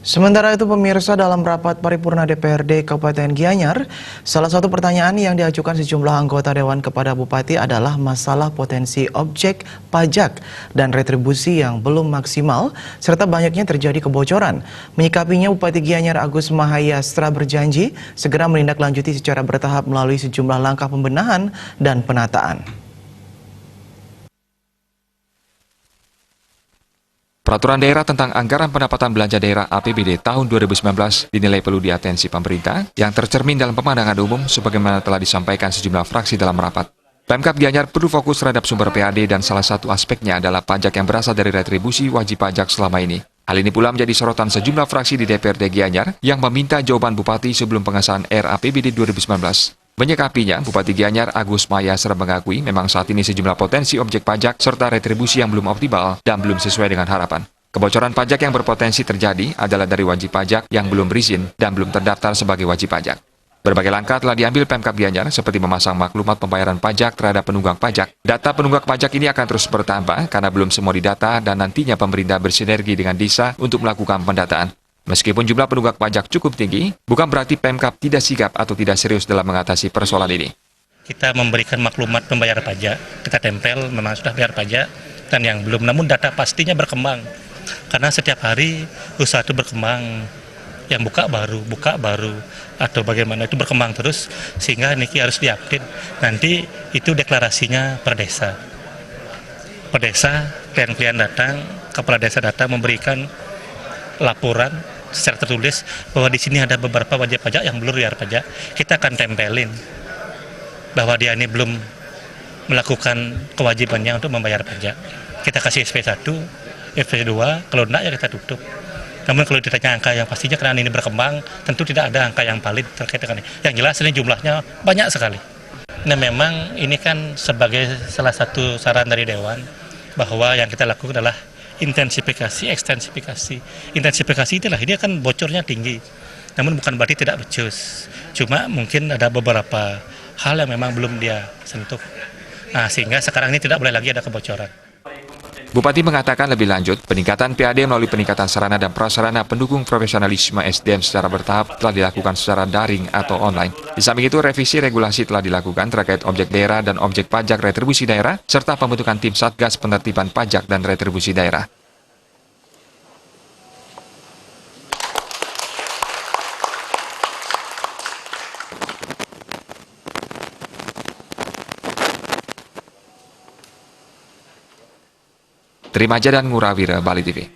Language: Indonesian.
Sementara itu pemirsa, dalam rapat paripurna DPRD Kabupaten Gianyar, salah satu pertanyaan yang diajukan sejumlah anggota Dewan kepada Bupati adalah masalah potensi objek pajak dan retribusi yang belum maksimal, serta banyaknya terjadi kebocoran. Menyikapinya, Bupati Gianyar Agus Mahayastra berjanji segera menindaklanjuti secara bertahap melalui sejumlah langkah pembenahan dan penataan. Peraturan daerah tentang anggaran pendapatan belanja daerah APBD tahun 2019 dinilai perlu diatensi pemerintah yang tercermin dalam pemandangan umum sebagaimana telah disampaikan sejumlah fraksi dalam rapat. Pemkab Gianyar perlu fokus terhadap sumber PAD dan salah satu aspeknya adalah pajak yang berasal dari retribusi wajib pajak selama ini. Hal ini pula menjadi sorotan sejumlah fraksi di DPRD Gianyar yang meminta jawaban Bupati sebelum pengesahan RAPBD 2019. Menyikapinya, Bupati Gianyar Agus Mahayastra mengakui memang saat ini sejumlah potensi objek pajak serta retribusi yang belum optimal dan belum sesuai dengan harapan. Kebocoran pajak yang berpotensi terjadi adalah dari wajib pajak yang belum berizin dan belum terdaftar sebagai wajib pajak. Berbagai langkah telah diambil Pemkab Gianyar seperti memasang maklumat pembayaran pajak terhadap penunggak pajak. Data penunggak pajak ini akan terus bertambah karena belum semua didata dan nantinya pemerintah bersinergi dengan Desa untuk melakukan pendataan. Meskipun jumlah penunggak pajak cukup tinggi, bukan berarti Pemkab tidak sigap atau tidak serius dalam mengatasi persoalan ini. Kita memberikan maklumat pembayar pajak, kita tempel memang sudah bayar pajak, dan yang belum, namun data pastinya berkembang. Karena setiap hari usaha itu berkembang, yang buka baru, atau bagaimana itu berkembang terus, sehingga ini harus diupdate. Nanti itu deklarasinya per desa. Per desa, klien-klien datang, kepala desa datang memberikan laporan secara tertulis bahwa di sini ada beberapa wajib pajak yang belum bayar pajak. Kita akan tempelin bahwa dia ini belum melakukan kewajibannya untuk membayar pajak. Kita kasih SP1, SP2, kalau tidak ya kita tutup. Namun kalau ditanya angka yang pastinya karena ini berkembang, tentu tidak ada angka yang valid terkait dengan ini. Yang jelas ini jumlahnya banyak sekali. Nah memang ini kan sebagai salah satu saran dari Dewan bahwa yang kita lakukan adalah intensifikasi, ekstensifikasi. Intensifikasi itulah, dia kan bocornya tinggi. Namun bukan berarti tidak becus. Cuma mungkin ada beberapa hal yang memang belum dia sentuh. Nah, sehingga sekarang ini tidak boleh lagi ada kebocoran. Bupati mengatakan lebih lanjut, peningkatan PAD melalui peningkatan sarana dan prasarana pendukung profesionalisme SDM secara bertahap telah dilakukan secara daring atau online. Di samping itu, revisi regulasi telah dilakukan terkait objek daerah dan objek pajak retribusi daerah, serta pembentukan tim Satgas Penertiban Pajak dan Retribusi Daerah. Terima aja dan Ngurawira, Bali TV.